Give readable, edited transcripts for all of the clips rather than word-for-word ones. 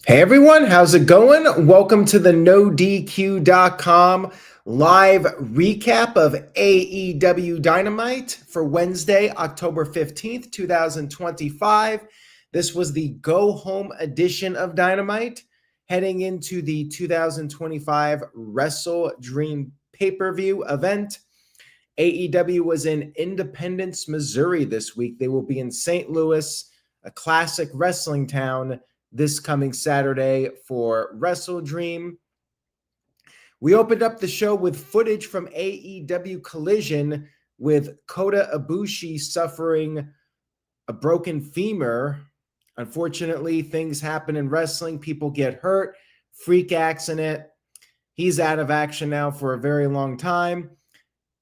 Hey everyone, how's it going? Welcome to the NoDQ.com live recap of AEW Dynamite for Wednesday, October 15th, 2025. This was the go-home edition of Dynamite, heading into the 2025 WrestleDream pay-per-view event. AEW was in Independence, Missouri this week. They will be in St. Louis, a classic wrestling town, this coming Saturday for WrestleDream. We opened up the show with footage from AEW Collision with Kota Ibushi suffering a broken femur. Unfortunately, things happen in wrestling. People get hurt, freak accident. He's out of action now for a very long time.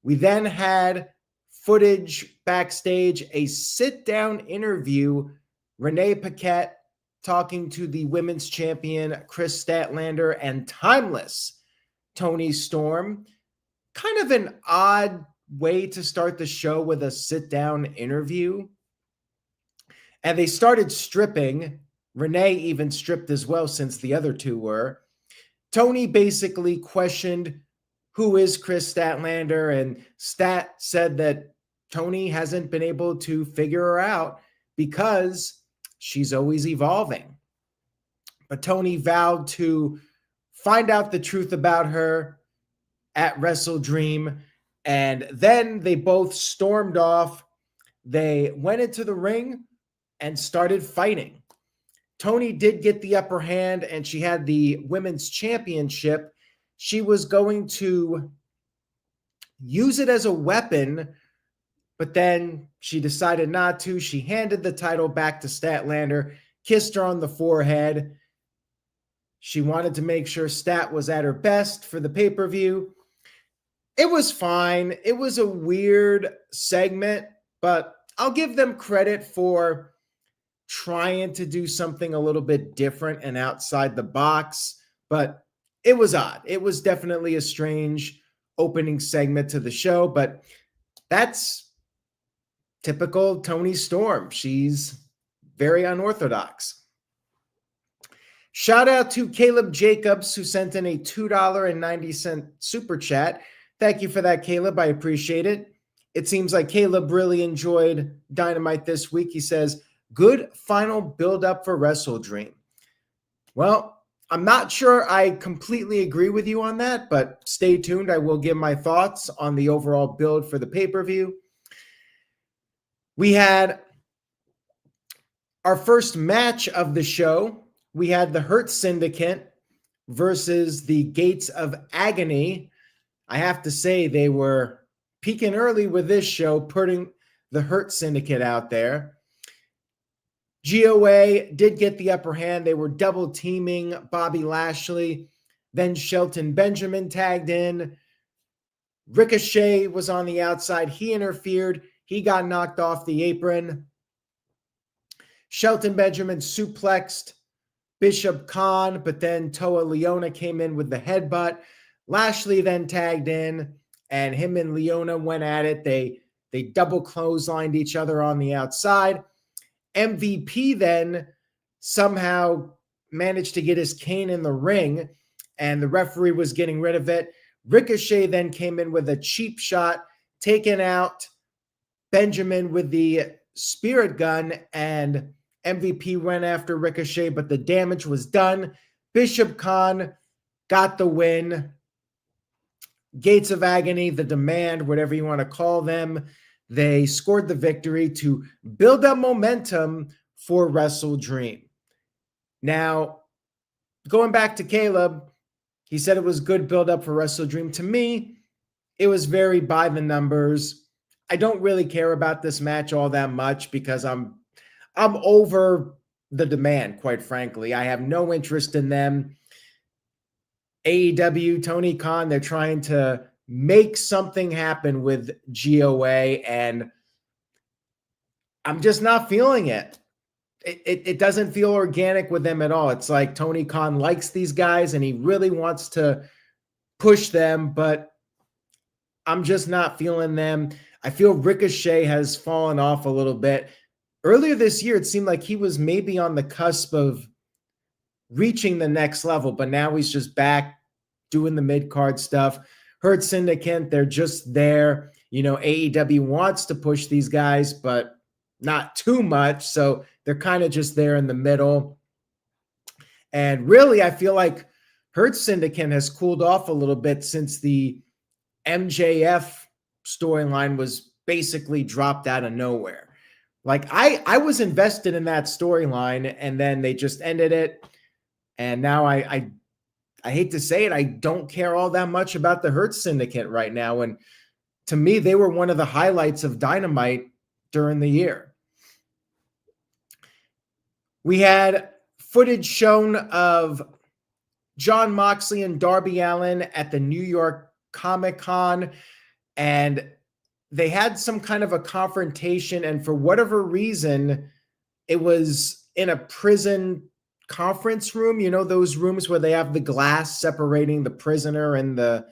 We then had footage backstage, a sit-down interview, Renee Paquette talking to the women's champion, Chris Statlander, and Timeless Toni Storm. Kind of an odd way to start the show with a sit-down interview. And they started stripping. Renee even stripped as well, since the other two were. Toni basically questioned who is Chris Statlander, and Stat said that Toni hasn't been able to figure her out because she's always evolving. But Toni vowed to find out the truth about her at WrestleDream, and then they both stormed off. They went into the ring and started fighting. Toni did get the upper hand, and she had the women's championship. She was going to use it as a weapon, but then she decided not to. She handed the title back to Statlander, kissed her on the forehead. She wanted to make sure Stat was at her best for the pay-per-view. It was fine. It was a weird segment, but I'll give them credit for trying to do something a little bit different and outside the box, but it was odd. It was definitely a strange opening segment to the show, but that's typical Toni Storm. She's very unorthodox. Shout out to Caleb Jacobs, who sent in a $2.90 super chat. Thank you for that, Caleb. I appreciate it. It seems like Caleb really enjoyed Dynamite this week. He says, good final build-up for WrestleDream. Well, I'm not sure I completely agree with you on that, but stay tuned. I will give my thoughts on the overall build for the pay-per-view. We had our first match of the show. We had the Hurt Syndicate versus the Gates of Agony. I have to say, they were peaking early with this show, putting the Hurt Syndicate out there. GOA did get the upper hand. They were double teaming Bobby Lashley. Then Shelton Benjamin tagged in. Ricochet was on the outside. He interfered. He got knocked off the apron. Shelton Benjamin suplexed Bishop Khan, but then Toa Leona came in with the headbutt. Lashley then tagged in, and him and Leona went at it. They double clotheslined each other on the outside. MVP then somehow managed to get his cane in the ring, and the referee was getting rid of it. Ricochet then came in with a cheap shot, taking out Benjamin with the spirit gun, and MVP went after Ricochet, but the damage was done. Bishop Khan got the win. Gates of Agony, the Demand, whatever you want to call them, they scored the victory to build up momentum for WrestleDream. Now, going back to Caleb, he said it was good build-up for WrestleDream. To me, it was very by the numbers. I don't really care about this match all that much because I'm over the Demand, quite frankly. I have no interest in them. AEW, Tony Khan, they're trying to make something happen with GOA, and I'm just not feeling it. It doesn't feel organic with them at all. It's like Tony Khan likes these guys and he really wants to push them, but I'm just not feeling them. I feel Ricochet has fallen off a little bit. Earlier this year, it seemed like he was maybe on the cusp of reaching the next level, but now he's just back doing the mid-card stuff. Hurt Syndicate, they're just there. AEW wants to push these guys, but not too much. So they're kind of just there in the middle. And really, I feel like Hurt Syndicate has cooled off a little bit since the MJF storyline was basically dropped out of nowhere. Like I was invested in that storyline, and then they just ended it. And now I hate to say it, I don't care all that much about the Hurt Syndicate right now. And to me, they were one of the highlights of Dynamite during the year. We had footage shown of Jon Moxley and Darby Allin at the New York Comic-Con, and they had some kind of a confrontation, and for whatever reason, it was in a prison conference room. Those rooms where they have the glass separating the prisoner and the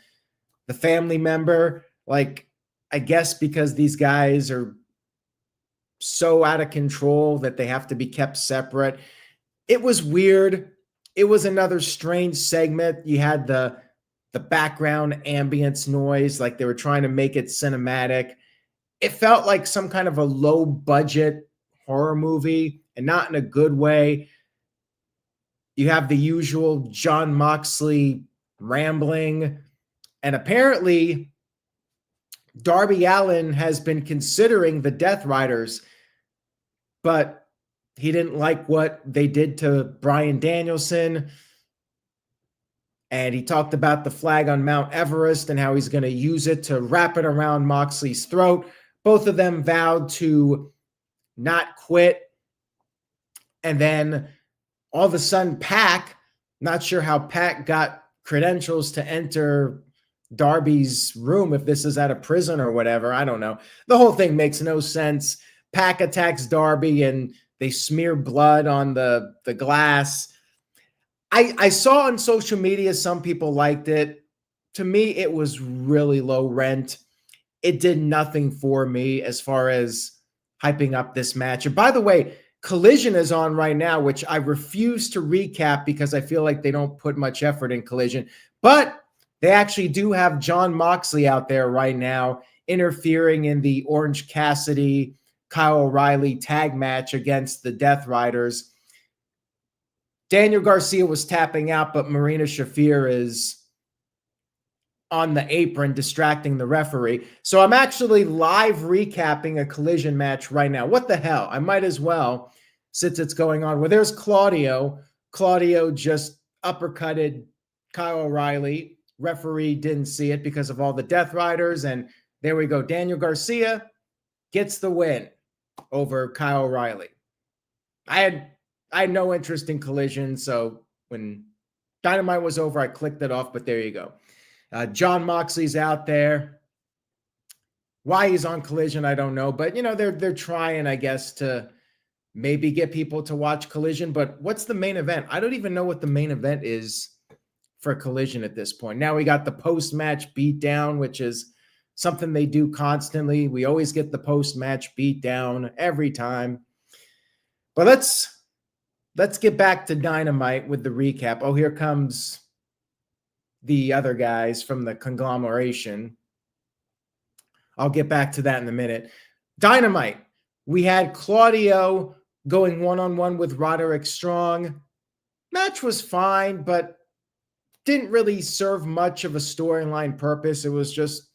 family member. Like, I guess because these guys are so out of control that they have to be kept separate. It was weird. It was another strange segment. You had the background ambience noise, like they were trying to make it cinematic. It felt like some kind of a low budget horror movie, and not in a good way. You have the usual Jon Moxley rambling, and apparently Darby Allin has been considering the Death Riders, but he didn't like what they did to Bryan Danielson. And he talked about the flag on Mount Everest and how he's going to use it to wrap it around Moxley's throat. Both of them vowed to not quit. And then all of a sudden, Pac, not sure how Pac got credentials to enter Darby's room, if this is at a prison or whatever. I don't know. The whole thing makes no sense. Pac attacks Darby and they smear blood on the glass. I saw on social media some people liked it. To me, it was really low rent. It did nothing for me as far as hyping up this match. And by the way, Collision is on right now, which I refuse to recap because I feel like they don't put much effort in Collision. But they actually do have Jon Moxley out there right now interfering in the Orange Cassidy, Kyle O'Reilly tag match against the Death Riders. Daniel Garcia was tapping out, but Marina Shafir is on the apron distracting the referee. So I'm actually live recapping a Collision match right now. What the hell? I might as well, since it's going on. Well, there's Claudio. Claudio just uppercutted Kyle O'Reilly. Referee didn't see it because of all the Death Riders. And there we go. Daniel Garcia gets the win over Kyle O'Reilly. I had no interest in Collision, so when Dynamite was over, I clicked it off, but there you go. Jon Moxley's out there. Why he's on Collision, I don't know, but they're trying, I guess, to maybe get people to watch Collision. But what's the main event? I don't even know what the main event is for Collision at this point. Now we got the post-match beatdown, which is something they do constantly. We always get the post-match beatdown every time. But let's get back to Dynamite with the recap. Oh, here comes the other guys from the conglomeration. I'll get back to that in a minute. Dynamite. We had Claudio going one-on-one with Roderick Strong. Match was fine, but didn't really serve much of a storyline purpose. It was just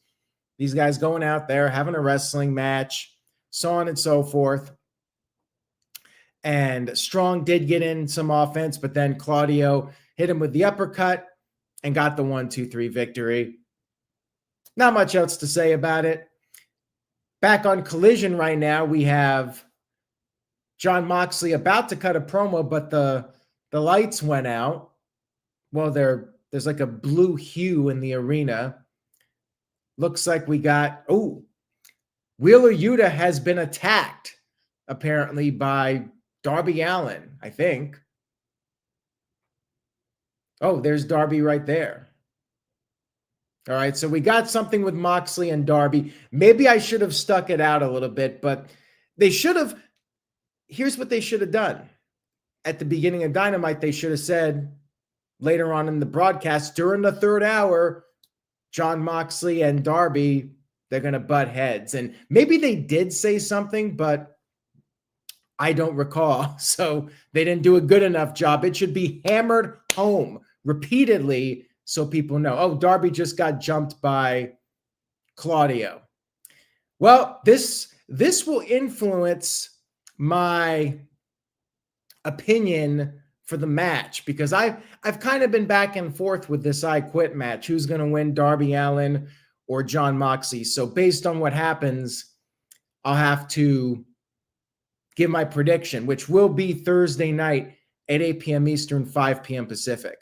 these guys going out there, having a wrestling match, so on and so forth. And Strong did get in some offense, but then Claudio hit him with the uppercut and got the 1-2-3 victory. Not much else to say about it. Back on Collision right now, we have Jon Moxley about to cut a promo, but the lights went out. Well, there's like a blue hue in the arena. Looks like we got, Wheeler Yuta has been attacked, apparently, by Darby Allin, I think. Oh, there's Darby right there. All right, so we got something with Moxley and Darby. Maybe I should have stuck it out a little bit, but they should have. Here's what they should have done. at the beginning of Dynamite, they should have said later on in the broadcast during the third hour, Jon Moxley and Darby, they're going to butt heads. And maybe they did say something, but I don't recall. So they didn't do a good enough job. It should be hammered home repeatedly so people know, oh, Darby just got jumped by Claudio. Well, this will influence my opinion for the match, because I've kind of been back and forth with this I Quit match. Who's going to win, Darby Allin or Jon Moxley? So based on what happens, I'll have to give my prediction, which will be Thursday night at 8 p.m. Eastern, 5 p.m. Pacific.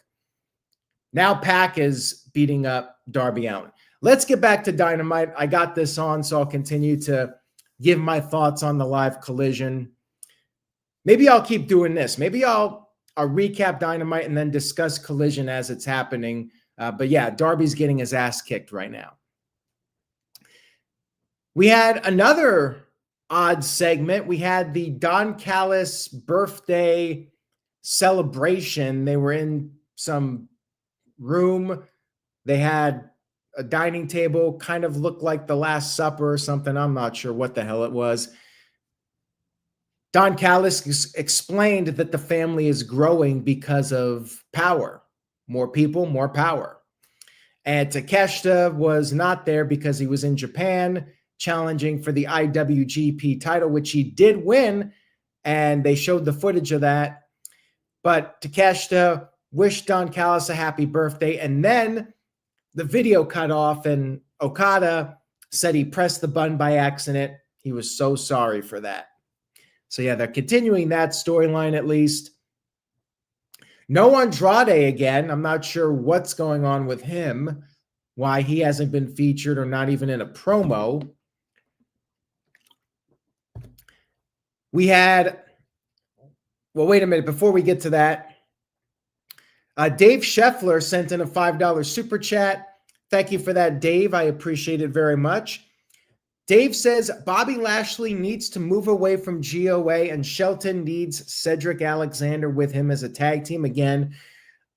Now Pac is beating up Darby Allin. Let's get back to Dynamite. I got this on, so I'll continue to give my thoughts on the live Collision. Maybe I'll keep doing this. Maybe I'll recap Dynamite and then discuss Collision as it's happening. But yeah, Darby's getting his ass kicked right now. We had another odd segment. We had the Don Callis birthday celebration. They were in some room. They had a dining table, kind of looked like the Last Supper or something. I'm not sure what the hell it was. Don Callis explained that the family is growing because of power. More people, more power. And Takeshita was not there because he was in Japan challenging for the IWGP title, which he did win, and they showed the footage of that. But Takeshita wished Don Callis a happy birthday, and then the video cut off, and Okada said he pressed the button by accident. He was so sorry for that. So yeah, they're continuing that storyline at least. No Andrade again. I'm not sure what's going on with him, why he hasn't been featured or not even in a promo. We had, well, wait a minute. Before we get to that, Dave Scheffler sent in a $5 super chat. Thank you for that, Dave. I appreciate it very much. Dave says Bobby Lashley needs to move away from GOA and Shelton needs Cedric Alexander with him as a tag team again.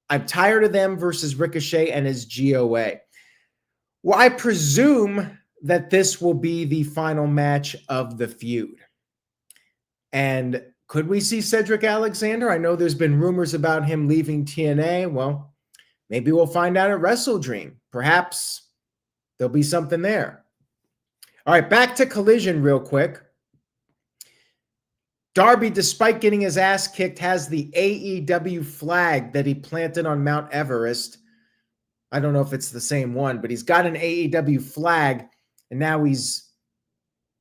I'm tired of them versus Ricochet and his GOA. Well, I presume that this will be the final match of the feud. And could we see Cedric Alexander? I know there's been rumors about him leaving TNA. Well, maybe we'll find out at WrestleDream. Perhaps there'll be something there. All right, back to Collision real quick. Darby, despite getting his ass kicked, has the AEW flag that he planted on Mount Everest. I don't know if it's the same one, but he's got an AEW flag, and now he's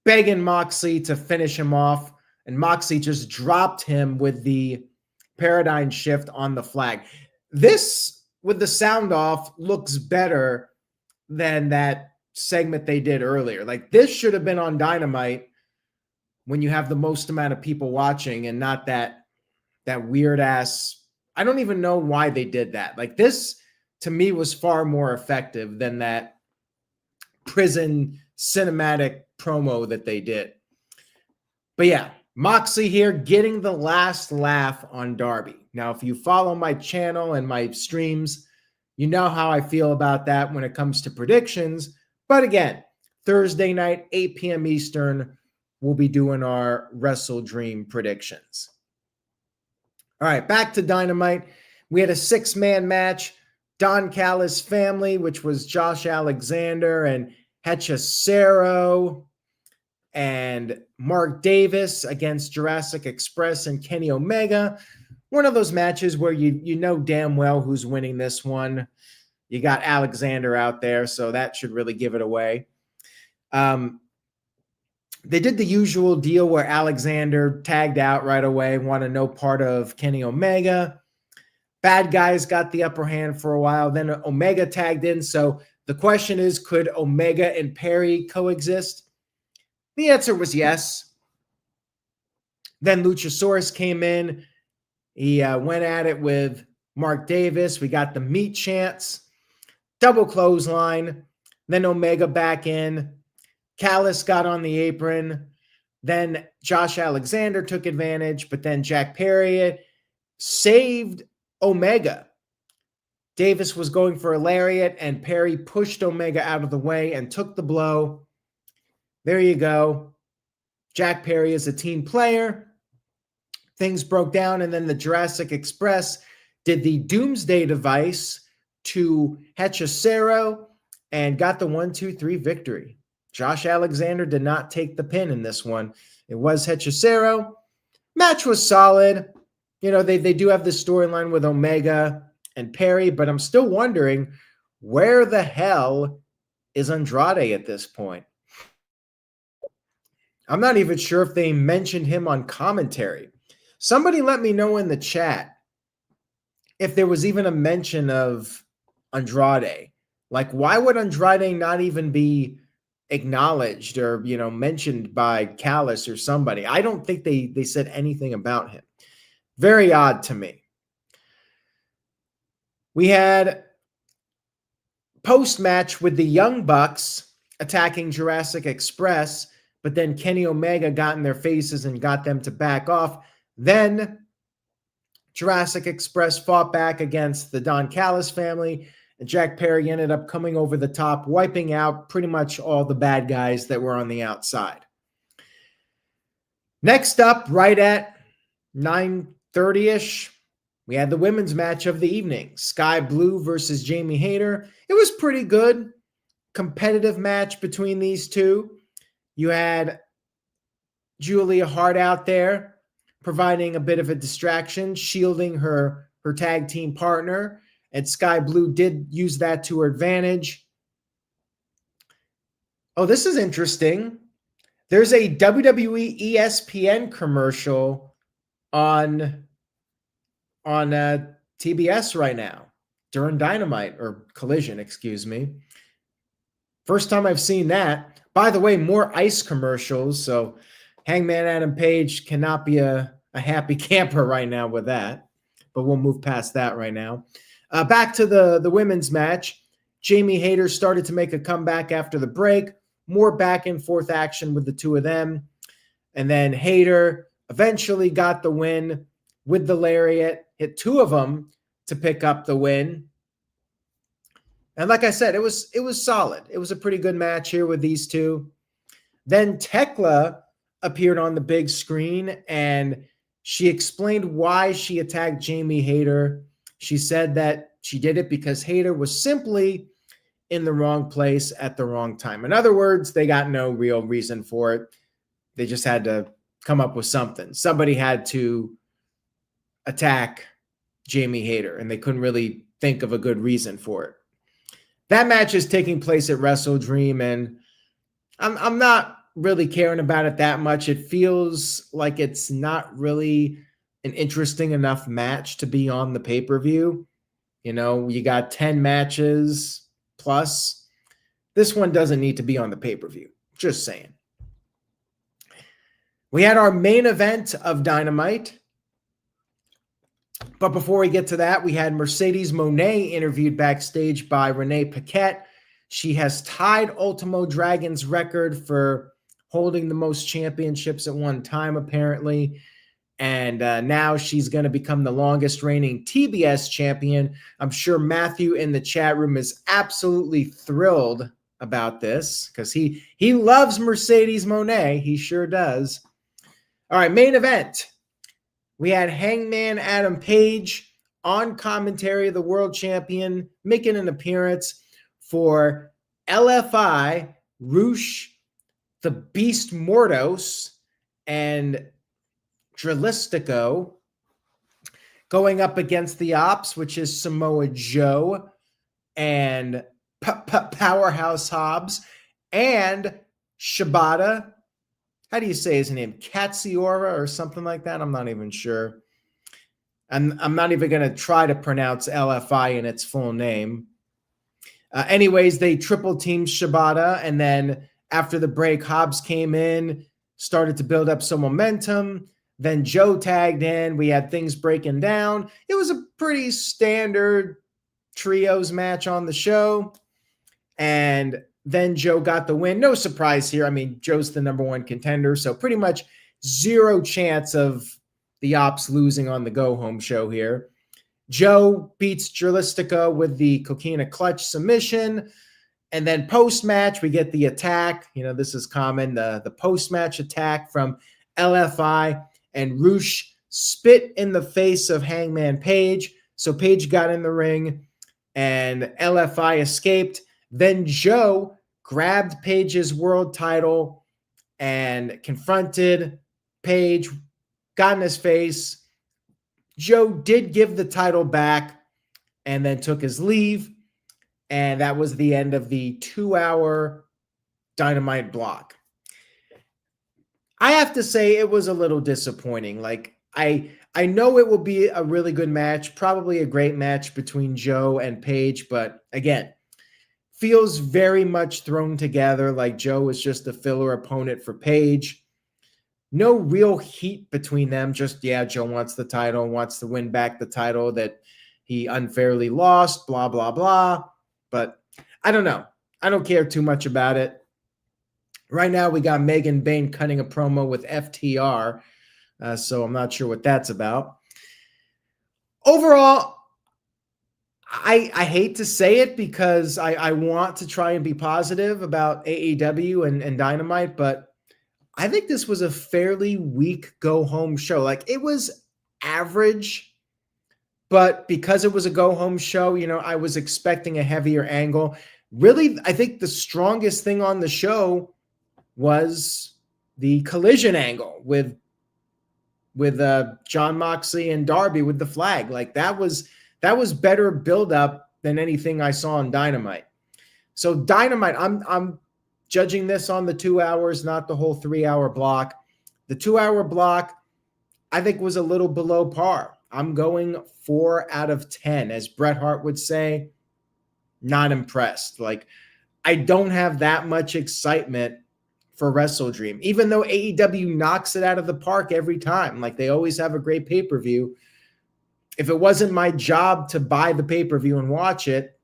begging Moxley to finish him off, and Moxley just dropped him with the paradigm shift on the flag. This, with the sound off, looks better than that segment they did earlier. Like, this should have been on Dynamite when you have the most amount of people watching and not that weird ass. I don't even know why they did that. Like, this to me was far more effective than that prison cinematic promo that they did. But yeah, Moxley here getting the last laugh on Darby. Now, if you follow my channel and my streams, you know how I feel about that when it comes to predictions. But again, Thursday night, 8 p.m. Eastern, we'll be doing our WrestleDream predictions. All right, back to Dynamite. We had a 6-man match. Don Callis family, which was Josh Alexander and Hechicero and Mark Davis against Jurassic Express and Kenny Omega. One of those matches where you know damn well who's winning this one. You got Alexander out there, so that should really give it away. They did the usual deal where Alexander tagged out right away, wanted no part of Kenny Omega. Bad guys got the upper hand for a while. Then Omega tagged in. So the question is, could Omega and Perry coexist? The answer was yes. Then Luchasaurus came in. He went at it with Mark Davis. We got the meat chants. Double clothesline. Then Omega back in. Callis got on the apron. Then Josh Alexander took advantage, but then Jack Perry saved Omega. Davis was going for a lariat, and Perry pushed Omega out of the way and took the blow. There you go. Jack Perry is a team player. Things broke down, and then the Jurassic Express did the Doomsday Device to Hechicero and got the 1-2-3 victory. Josh Alexander did not take the pin in this one. It was Hechicero. Match was solid. You know, they do have the storyline with Omega and Perry, but I'm still wondering, where the hell is Andrade at this point? I'm not even sure if they mentioned him on commentary. Somebody let me know in the chat if there was even a mention of Andrade. Like, why would Andrade not even be acknowledged or, you know, mentioned by Callis or somebody? I don't think they said anything about him. Very odd to me. We had post-match with the Young Bucks attacking Jurassic Express, but then Kenny Omega got in their faces and got them to back off. Then Jurassic Express fought back against the Don Callis family, and Jack Perry ended up coming over the top, wiping out pretty much all the bad guys that were on the outside. Next up, right at 9:30-ish, we had the women's match of the evening, Sky Blue versus Jamie Hayter. It was pretty good, competitive match between these two. You had Julia Hart out there providing a bit of a distraction, shielding her tag team partner, and Sky Blue did use that to her advantage. Oh, this is interesting. There's a WWE ESPN commercial on TBS right now during Dynamite, or Collision, excuse me. First time I've seen that. By the way, more ice commercials, so Hangman Adam Page cannot be a happy camper right now with that, but we'll move past that right now. Back to the women's match. Jamie Hayter started to make a comeback after the break. More back and forth action with the two of them. And then Hayter eventually got the win with the lariat, hit two of them to pick up the win. And like I said, it was solid. It was a pretty good match here with these two. Then Tekla appeared on the big screen, and she explained why she attacked Jamie Hayter. She said that she did it because Hayter was simply in the wrong place at the wrong time. In other words, they got no real reason for it. They just had to come up with something. Somebody had to attack Jamie Hayter, and they couldn't really think of a good reason for it. That match is taking place at WrestleDream, and I'm not really caring about it that much. It feels like it's not really an interesting enough match to be on the pay-per-view. You know, you got 10 matches plus. This one doesn't need to be on the pay-per-view. Just saying. We had our main event of Dynamite. But before we get to that, we had Mercedes Moné interviewed backstage by Renee Paquette. She has tied Ultimo Dragon's record for holding the most championships at one time, apparently. And now she's going to become the longest reigning TBS champion. I'm sure Matthew in the chat room is absolutely thrilled about this because he loves Mercedes Moné. He sure does. All right, main event. We had Hangman Adam Page on commentary, the world champion, making an appearance for LFI, Rush, the Beast Mordos, and Dralistico, going up against the Opps, which is Samoa Joe and Powerhouse Hobbs and Shibata. How do you say his name? Katsiora or something like that? I'm not even sure. I'm not even going to try to pronounce LFI in its full name. Anyways, they triple teamed Shibata, and then after the break, Hobbs came in, started to build up some momentum. Then Joe tagged in. We had things breaking down. It was a pretty standard trios match on the show. And then Joe got the win. No surprise here. I mean, Joe's the number one contender, so pretty much zero chance of the Opps losing on the go-home show here. Joe beats Jurassic with the Coquina clutch submission. And then post-match, we get the attack. This is common, the post-match attack from LFI. And Roosh spit in the face of Hangman Page. So Page got in the ring, and LFI escaped. Then Joe grabbed Page's world title and confronted Page, got in his face. Joe did give the title back and then took his leave. And that was the end of the 2-hour Dynamite block. I have to say it was a little disappointing. I know it will be a really good match, probably a great match between Joe and Page, but again, feels very much thrown together like Joe was just a filler opponent for Page. No real heat between them. Just, Joe wants the title, wants to win back the title that he unfairly lost, blah, blah, blah. But I don't know. I don't care too much about it. Right now, we got Megan Bayne cutting a promo with FTR, so I'm not sure what that's about. Overall, I hate to say it because I want to try and be positive about AEW and Dynamite, but I think this was a fairly weak go-home show. It was average, but because it was a go-home show, I was expecting a heavier angle. Really, I think the strongest thing on the show was the collision angle with John Moxley and Darby with the flag. That was better build-up than anything I saw on Dynamite. So Dynamite, I'm judging this on the 2 hours, not the whole 3-hour block. The 2-hour block, I think, was a little below par. I'm going 4 out of 10. As Bret Hart would say, not impressed. I don't have that much excitement for WrestleDream, even though AEW knocks it out of the park every time. They always have a great pay-per-view. If it wasn't my job to buy the pay-per-view and watch it,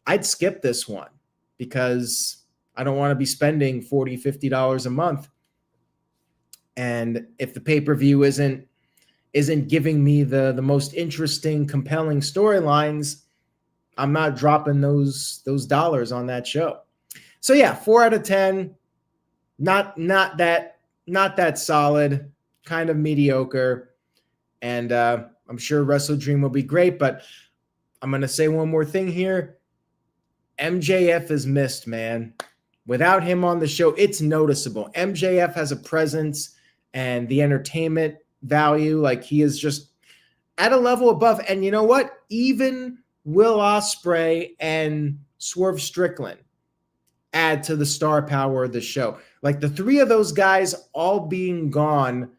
I'd skip this one because I don't want to be spending $40, $50 a month. And if the pay-per-view isn't giving me the most interesting, compelling storylines, I'm not dropping those dollars on that show. So 4 out of 10. Not that solid, kind of mediocre. And I'm sure WrestleDream will be great, but I'm going to say one more thing here. MJF is missed, man. Without him on the show, it's noticeable. MJF has a presence and the entertainment value. He is just at a level above. And you know what? Even Will Ospreay and Swerve Strickland add to the star power of the show. The three of those guys all being gone,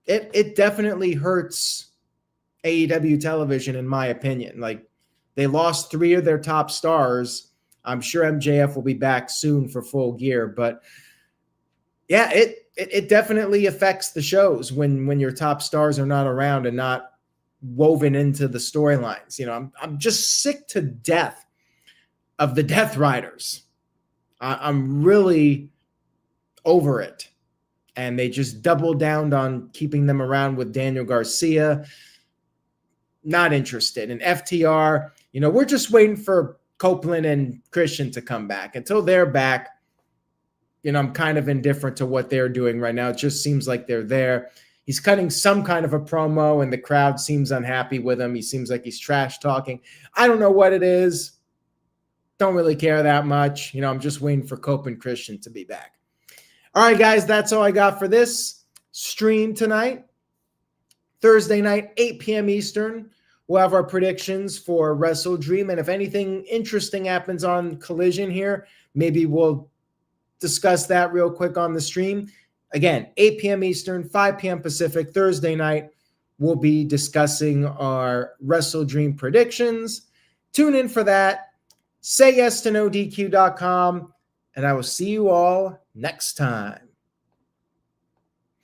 it definitely hurts AEW television, in my opinion. They lost 3 of their top stars. I'm sure MJF will be back soon for Full Gear, but it definitely affects the shows when your top stars are not around and not woven into the storylines. I'm just sick to death of the Death Riders. I'm really over it. And they just doubled down on keeping them around with Daniel Garcia. Not interested. And FTR, we're just waiting for Copeland and Christian to come back. Until they're back, I'm kind of indifferent to what they're doing right now. It just seems like they're there. He's cutting some kind of a promo, and the crowd seems unhappy with him. He seems like he's trash talking. I don't know what it is. Don't really care that much. I'm just waiting for Cope and Christian to be back. All right, guys, that's all I got for this stream tonight. Thursday night, 8 p.m. Eastern. We'll have our predictions for WrestleDream. And if anything interesting happens on Collision here, maybe we'll discuss that real quick on the stream. Again, 8 p.m. Eastern, 5 p.m. Pacific, Thursday night. We'll be discussing our WrestleDream predictions. Tune in for that. Say yes to NoDQ.com. And I will see you all next time.